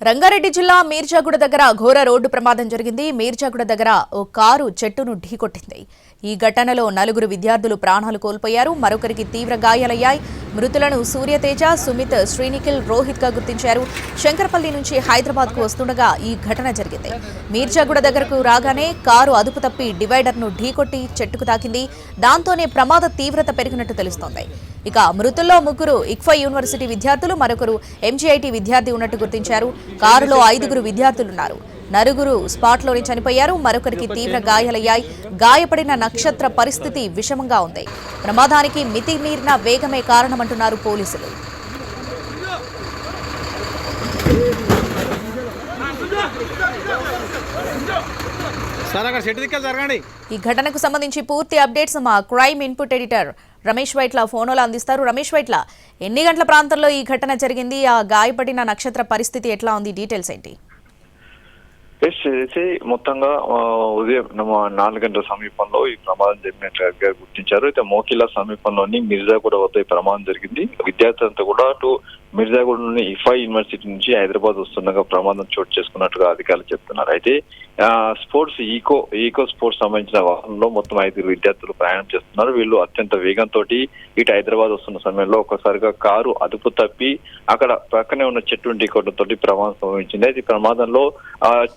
రంగారెడ్డి జిల్లా మీర్జాగూడ దగ్గర ఘోర రోడ్డు ప్రమాదం జరిగింది. మీర్జాగూడ దగ్గర ఓ కారు చెట్టును ఢీకొట్టింది. ఈ ఘటనలో 4 విద్యార్థులు ప్రాణాలు కోల్పోయారు. మరొకరికి తీవ్ర గాయాలయ్యాయి. మృతులను సూర్యతేజ, సుమిత్, శ్రీనిఖిల్, రోహిత్ గా గుర్తించారు. శంకరపల్లి నుంచి హైదరాబాద్ కు వస్తుండగా ఈ ఘటన జరిగింది. మీర్జాగూడ దగ్గరకు రాగానే కారు అదుపు తప్పి డివైడర్ ను ఢీకొట్టి చెట్టుకు తాకింది. దాంతోనే ప్రమాద తీవ్రత పెరిగినట్టు తెలుస్తోంది. ఇక మృతుల్లో 3 ఇక్ఫా యూనివర్సిటీ విద్యార్థులు, మరొకరు ఎంజీఐటీ విద్యార్థి ఉన్నట్టు గుర్తించారు. కారులో 5 విద్యార్థులున్నారు. 4 స్పాట్లోనే చనిపోయారు. మరొకరికి తీవ్ర గాయాలయ్యాయి. గాయపడిన నక్షత్ర పరిస్థితి విషమంగా ఉంది. ప్రమాదానికి మితిమీరిన వేగమే కారణమంటున్నారు పోలీసులు. ఈ ఘటనకు సంబంధించి పూర్తి అప్డేట్స్ మా crime input editor Ramesh Vaitla ఫోన్లో అందిస్తారు. రమేష్ వైట్ల, ఎన్ని గంటల ప్రాంతంలో ఈ ఘటన జరిగింది? ఆ గాయపడిన నక్షత్ర పరిస్థితి ఎట్లా ఉంది? డీటెయిల్స్ ఏంటి? మొత్తంగా ఉదయం 4 గంటల సమీపంలో ఈ ప్రమాదం జరిగినట్లుగా గుర్తించారు. అయితే మోకిలా సమీపంలోని మిర్జాగూడ వద్ద ఈ ప్రమాదం జరిగింది. విద్యార్థులంతా కూడా అటు మిర్జాగూడలోని ఇఫా యూనివర్సిటీ నుంచి హైదరాబాద్ వస్తుండగా ప్రమాదం చోటు చేసుకున్నట్టుగా అధికారులు చెప్తున్నారు. అయితే స్పోర్ట్స్ ఈకో స్పోర్ట్స్ సంబంధించిన వాహనంలో మొత్తం 5 విద్యార్థులు ప్రయాణం చేస్తున్నారు. వీళ్ళు అత్యంత వేగంతో ఇటు హైదరాబాద్ వస్తున్న సమయంలో ఒక్కసారిగా కారు అదుపు తప్పి అక్కడ పక్కనే ఉన్న చెట్టును ఢీకొట్టడంతో ప్రమాదం సంభవించింది. అయితే ఈ ప్రమాదంలో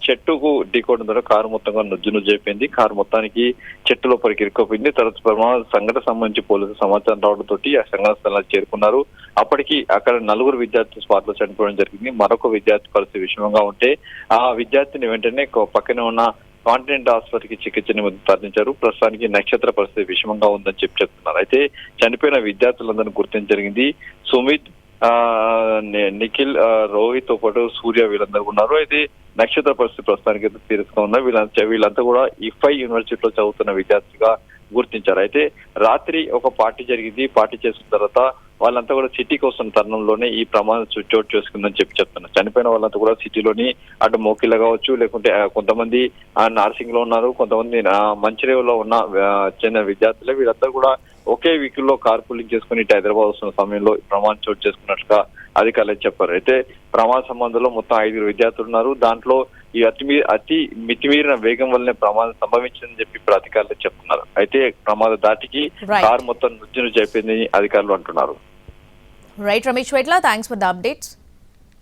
చెట్టుకు ఢీకొట్టడంతో కారు మొత్తంగా నుజ్జు అయిపోయింది. కారు మొత్తానికి చెట్టు లోపలికి ఇరుక్కుపోయింది. తర్వాత ప్రమాద సంఘటన సంబంధించి పోలీసులు సమాచారం రావడంతో ఆ సంఘటన స్థలానికి చేరుకున్నారు. అప్పటికి అక్కడ 4 విద్యార్థులు స్పాట్ లో చనిపోవడం జరిగింది. మరొక విద్యార్థి పరిస్థితి విషమంగా ఉంటే ఆ విద్యార్థిని వెంటనే పక్కనే ఉన్న కాంటినెంట్ ఆసుపత్రికి చికిత్స నిమిత్తం తరలించారు. ప్రస్తుతానికి నక్షత్ర పరిస్థితి విషమంగా ఉందని చెప్తున్నారు. అయితే చనిపోయిన విద్యార్థులందరినీ గుర్తించడం జరిగింది. సుమిత్, నిఖిల్, రోహిత్ తో పాటు సూర్య వీళ్ళందరూ ఉన్నారు. అయితే నక్షత్ర పరిస్థితి ప్రస్తుతానికి తీరుస్తూ ఉన్నారు. వీళ్ళంతా కూడా ఇఫై యూనివర్సిటీలో చదువుతున్న విద్యార్థిగా గుర్తించారు. అయితే రాత్రి ఒక పార్టీ జరిగింది. పార్టీ చేసిన తర్వాత వాళ్ళంతా కూడా సిటీకి వస్తున్న తరుణంలోనే ఈ ప్రమాదం చోటు చేసుకుందని చెప్తున్నారు. చనిపోయిన వాళ్ళంతా కూడా సిటీలోని అటు మోకిలా కావచ్చు, లేకుంటే కొంతమంది నార్సింగ్ లో ఉన్నారు, కొంతమంది మంచిర్యాలలో ఉన్న చిన్న విద్యార్థులే. వీళ్ళంతా కూడా ఒకే వీక్ లో కార్ పూలింగ్ చేసుకుని ఇటు హైదరాబాద్ వస్తున్న సమయంలో ప్రమాదం చోటు చేసుకున్నట్టుగా అధికారులు చెప్పారు. అయితే ప్రమాద సంబంధంలో మొత్తం 5 విద్యార్థులు ఉన్నారు. దాంట్లో ఈ అతి మితిమీరిన వేగం వల్లనే ప్రమాదం సంభవించిందని చెప్పి ఇప్పుడు అధికారులు చెప్తున్నారు. అయితే ప్రమాద దాటికి కారు మొత్తం నుజ్జు అయిపోయిందని అధికారులు అంటున్నారు. Right Ramesh Vaitla, thanks for the updates.